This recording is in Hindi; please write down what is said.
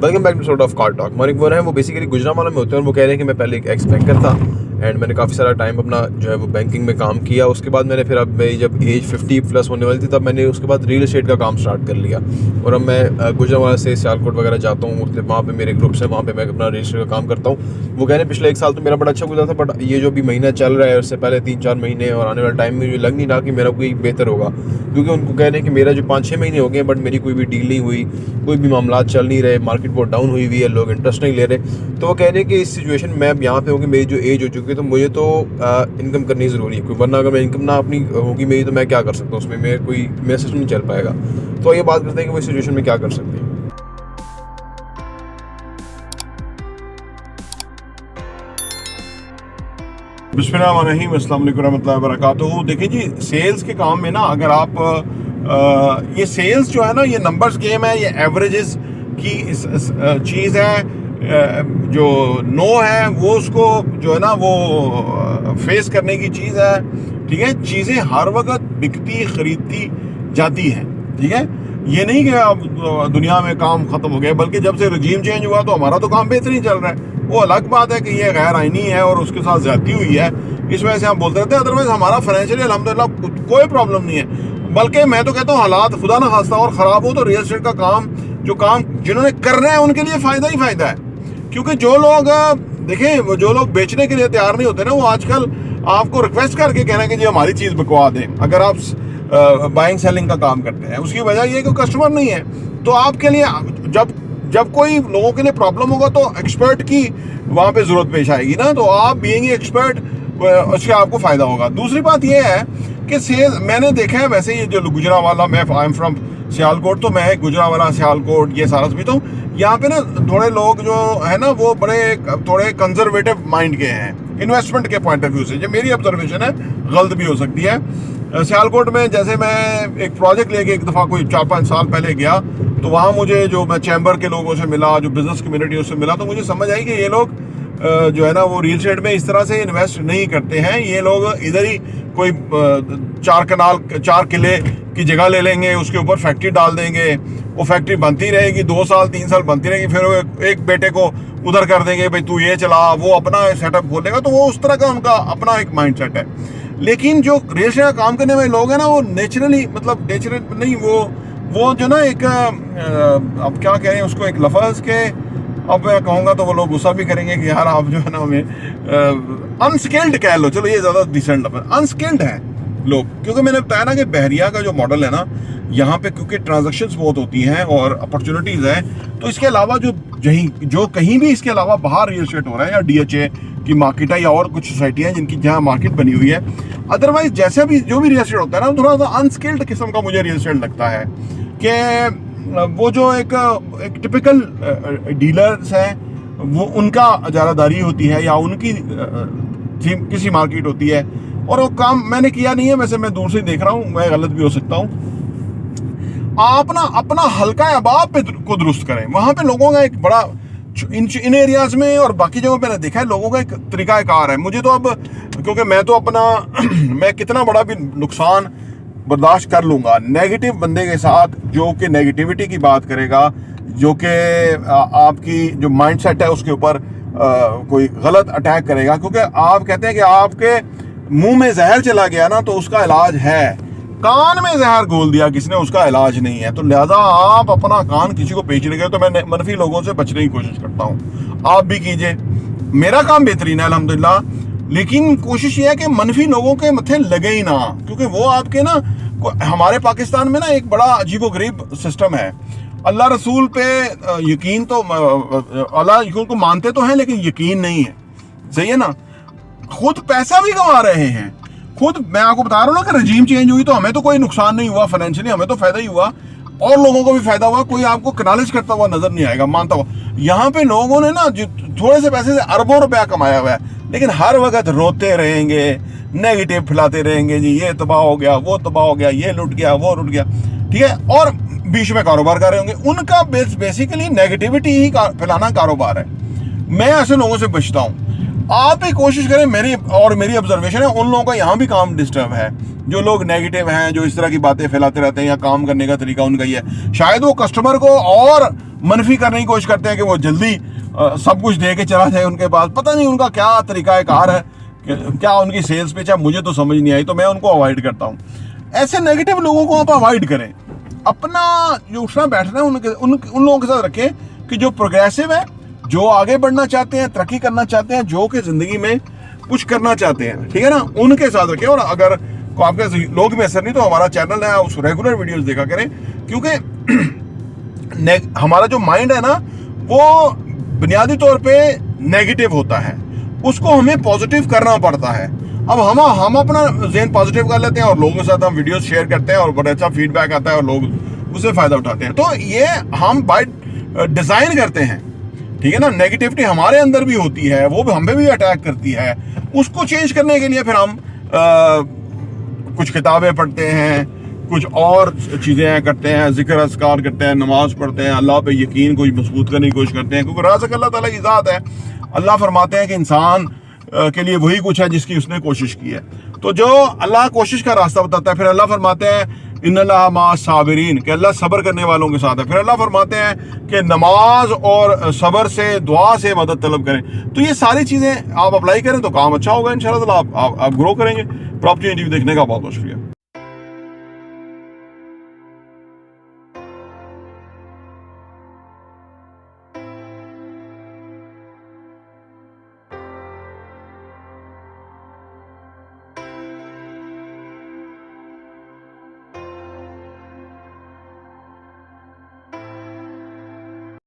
Welcome back to sort of car talk. मालिक वो है, वो बेसिकली गुजरांवाला में होते हैं और वो कह रहे हैं कि मैं पहले एक एक्स बैंकर था एंड मैंने काफ़ी सारा टाइम अपना जो है वो बैंकिंग में काम किया। उसके बाद मैंने फिर अब मेरी जब एज 50 प्लस होने वाली थी तब मैंने उसके बाद रियल एस्टेट का काम स्टार्ट कर लिया और अब मैं गुजरांवाला से सियालकोट वगैरह जाता हूँ, मतलब वहाँ पे मेरे ग्रुप्स हैं, वहाँ पे मैं अपना रियल एस्टेट का काम करता हूँ। वो कह रहे हैं पिछले 1 साल तो मेरा बड़ा अच्छा गुजरा था, बट ये जो भी महीना चल रहा है उससे पहले 3-4 महीने और आने वाले टाइम में जो लग नहीं रहा कि मेरा कोई बेहतर होगा, क्योंकि उनको कह रहे हैं कि मेरा जो 5-6 महीने हो गए बट मेरी कोई भी डील नहीं हुई, कोई भी मामला चल नहीं रहे, मार्केट बहुत डाउन हुई हुई है, लोग इंटरेस्ट नहीं ले रहे। तो वो कह रहे हैं कि इस सिचुएशन में अब यहाँ पे होगी, मेरी जो एज हो चुकी है तो मुझे तो इनकम करनी ज़रूरी है, क्योंकि वरना अगर मैं इनकम ना अपनी होगी मेरी तो मैं क्या कर सकता हूँ, उसमें मेरा सिस्टम नहीं चल पाएगा। तो ये बात करते हैं कि वो इस सिचुएशन में क्या कर सकते हैं। बिस्मिल्लाहिर्रहमानिर्रहीम, अस्सलाम वालेकुम रहमतुल्लाहि व बरकातुहू। देखिए जी, सेल्स के काम में ना अगर आप ये सेल्स जो है ना, ये नंबर्स गेम है, ये एवरेजेस की चीज़ है। जो नो है वो उसको जो है ना वो फेस करने की चीज़ है। ठीक है, चीज़ें हर वक्त बिकती खरीदती जाती हैं। ठीक है, ये नहीं कि अब दुनिया में काम ख़त्म हो गया, बल्कि जब से रजीम चेंज हुआ तो हमारा तो काम बेहतरीन चल रहा है। वो अलग बात है कि ये गैर आइनी है और उसके साथ ज्यादती हुई है, इस वजह से हम बोलते रहते हैं। अदरवाइज हमारा फाइनेंशियली अल्हम्दुलिल्लाह कोई प्रॉब्लम नहीं है। बल्कि मैं तो कहता हूँ हालात खुदा ना खास्ता और ख़राब हो तो रियल एस्टेट का काम जिन्होंने करना है उनके लिए फ़ायदा ही फ़ायदा है। क्योंकि जो लोग देखें, जो लोग बेचने के लिए तैयार नहीं होते ना, वो आजकल आपको रिक्वेस्ट करके कहना कि जी हमारी चीज़ बिकवा दें। अगर आप बाइंग सेलिंग का काम करते हैं, उसकी वजह ये कि कस्टमर नहीं है। तो आपके लिए जब कोई लोगों के लिए प्रॉब्लम होगा तो एक्सपर्ट की वहाँ पे ज़रूरत पेश आएगी ना, तो आप बीइंग एक्सपर्ट उससे आपको फ़ायदा होगा। दूसरी बात यह है कि सेल मैंने देखा है, वैसे ये जो गुजरांवाला, मैं आई एम फ्रॉम सियालकोट, तो मैं गुजरांवाला सियालकोट ये सारा समझता हूँ। यहाँ पे ना थोड़े लोग जो है ना वो थोड़े कंजर्वेटिव माइंड के हैं इन्वेस्टमेंट के पॉइंट ऑफ व्यू से। जो मेरी ऑब्जर्वेशन है, गलत भी हो सकती है। सियालकोट में जैसे मैं एक प्रोजेक्ट लेके एक दफ़ा कोई 4-5 साल पहले गया, तो वहाँ मुझे जो मैं चैम्बर के लोगों से मिला, जो बिजनेस कम्युनिटी उससे मिला, तो मुझे समझ आई कि ये लोग जो है ना वो रियल एस्टेट में इस तरह से इन्वेस्ट नहीं करते हैं। ये लोग इधर ही कोई 4 किले की जगह ले लेंगे, उसके ऊपर फैक्ट्री डाल देंगे, वो फैक्ट्री बनती रहेगी, 2 साल 3 साल बनती रहेगी, फिर वो एक बेटे को उधर कर देंगे, भाई तू ये चला, वो अपना सेटअप खोलेगा। तो वो उस तरह का उनका अपना एक माइंड सेट है। लेकिन जो रियल एस्टेट का काम करने वाले लोग हैं ना, वो नेचुरली, मतलब नेचुरल नहीं, वो जो ना एक अब क्या कहें उसको, एक लफ्ज़ के, अब मैं कहूँगा तो वो लोग गुस्सा भी करेंगे कि यार आप जो है ना हमें अनस्किल्ड कह लो, चलो ये ज़्यादा डिसेंट लफ्ज़, अनस्किल्ड है लोग। क्योंकि मैंने बताया ना कि बहरिया का जो मॉडल है ना, यहाँ पे क्योंकि ट्रांजैक्शंस बहुत होती हैं और अपॉर्चुनिटीज़ हैं, तो इसके अलावा जो कहीं भी इसके अलावा बाहर रियल एस्टेट हो रहा है, या DHA की मार्केट है, या और कुछ सोसाइटियाँ हैं जिनकी जहाँ मार्केट बनी हुई है। अदरवाइज जैसे भी जो भी रियल एस्टेट होता है ना, थोड़ा सा अनस्किल्ड किस्म का मुझे रियल एस्टेट लगता है। कि वो जो एक टिपिकल डीलर्स हैं, वो उनका इजारादारी होती है या उनकी किसी मार्केट होती है, और वो काम मैंने किया नहीं है, वैसे मैं दूर से देख रहा हूँ, मैं गलत भी हो सकता हूँ। आप ना अपना हल्का अबाब पे को दुरुस्त करें। वहाँ पे लोगों का एक बड़ा इन एरियाज में और बाकी जगहों पे मैंने देखा है, लोगों का एक तरीकाकार है। मुझे तो अब, क्योंकि मैं तो अपना मैं कितना बड़ा भी नुकसान बर्दाश्त कर लूँगा नेगेटिव बंदे के साथ, जो कि नेगेटिविटी की बात करेगा, जो कि आपकी जो माइंडसेट है उसके ऊपर कोई गलत अटैक करेगा। क्योंकि आप कहते हैं कि आपके मुंह में जहर चला गया ना, तो उसका इलाज है। कान में जहर घोल दिया किसने, उसका इलाज नहीं है। तो लिहाजा आप अपना कान किसी को बेचने गए, तो मैं मनफी लोगों से बचने की कोशिश करता हूँ। आप भी कीजिए, मेरा काम बेहतरीन है अल्हम्दुलिल्लाह, लेकिन कोशिश ये है कि मनफी लोगों के मत्थे लगे ही ना। क्योंकि वो आपके ना, हमारे पाकिस्तान में ना एक बड़ा अजीबोगरीब सिस्टम है। अल्लाह रसूल पे यकीन तो, अल्लाह रसूल को मानते तो हैं लेकिन यकीन नहीं है, सही है ना। खुद पैसा भी कमा रहे हैं, खुद मैं आपको बता रहा हूँ ना कि रजीम चेंज हुई तो हमें तो कोई नुकसान नहीं हुआ फाइनेंशियली, हमें तो फायदा ही हुआ और लोगों को भी फायदा हुआ। कोई आपको कनालिज करता हुआ नजर नहीं आएगा, मानता हुआ। यहाँ पे लोगों ने ना थोड़े से पैसे से अरबों रुपया कमाया हुआ है, लेकिन हर वक्त रोते रहेंगे, नेगेटिव फैलाते रहेंगे, जी ये तबाह हो गया, वो तबाह हो गया, ये लुट गया, वो लुट गया। ठीक है, और बीच में कारोबार कर रहे होंगे। उनका बेसिकली नेगेटिविटी ही फैलाना कारोबार है। मैं ऐसे लोगों से बचता हूँ। आप भी कोशिश करें, मेरी ऑब्जर्वेशन है, उन लोगों का यहाँ भी काम डिस्टर्ब है, जो लोग नेगेटिव हैं, जो इस तरह की बातें फैलाते रहते हैं, या काम करने का तरीका उनका ही है। शायद वो कस्टमर को और मनफी करने की कोशिश करते हैं कि वो जल्दी सब कुछ दे के चला जाए उनके पास। पता नहीं उनका क्या तरीकाकार है, क्या उनकी सेल्स पिच है, मुझे तो समझ नहीं आई, तो मैं उनको अवॉइड करता हूँ। ऐसे नेगेटिव लोगों को आप अवॉइड करें, अपना जो उठना बैठना है उन लोगों के साथ रखें कि जो प्रोग्रेसिव है, जो आगे बढ़ना चाहते हैं, तरक्की करना चाहते हैं, जो कि जिंदगी में कुछ करना चाहते हैं, ठीक है ना, उनके साथ रखें। और अगर को आपके लोग में असर नहीं तो हमारा चैनल है, उस रेगुलर वीडियोस देखा करें, क्योंकि हमारा जो माइंड है ना वो बुनियादी तौर पे नेगेटिव होता है, उसको हमें पॉजिटिव करना पड़ता है। अब हम अपना ज़हन पॉजिटिव कर लेते हैं और लोगों के साथ हम वीडियोस शेयर करते हैं और बड़ा अच्छा फीडबैक आता है और लोग उससे फ़ायदा उठाते हैं। तो ये हम बाय डिज़ाइन करते हैं, ठीक है ना। नेगेटिविटी हमारे अंदर भी होती है, वो हमें भी अटैक करती है। उसको चेंज करने के लिए फिर हम कुछ किताबें पढ़ते हैं, कुछ और चीज़ें करते हैं, जिक्र अस्कार करते हैं, नमाज पढ़ते हैं, अल्लाह पे यकीन को मजबूत करने की कोशिश करते हैं, क्योंकि राज़िक अल्लाह ताला की ज़ात है। अल्लाह फरमाते हैं कि इंसान के लिए वही कुछ है जिसकी उसने कोशिश की है। तो जो अल्लाह कोशिश का रास्ता बताता है, फिर अल्लाह फरमाते हैं इन्नल्लाह मा साबिरीन, कि अल्लाह सब्र करने वालों के साथ है। फिर अल्लाह फरमाते हैं कि नमाज और सब्र से, दुआ से मदद तलब करें। तो ये सारी चीज़ें आप अप्लाई करें तो काम अच्छा होगा इंशाल्लाह, आप ग्रो करेंगे। प्रॉपर्टी टीवी देखने का बहुत बहुत शुक्रिया।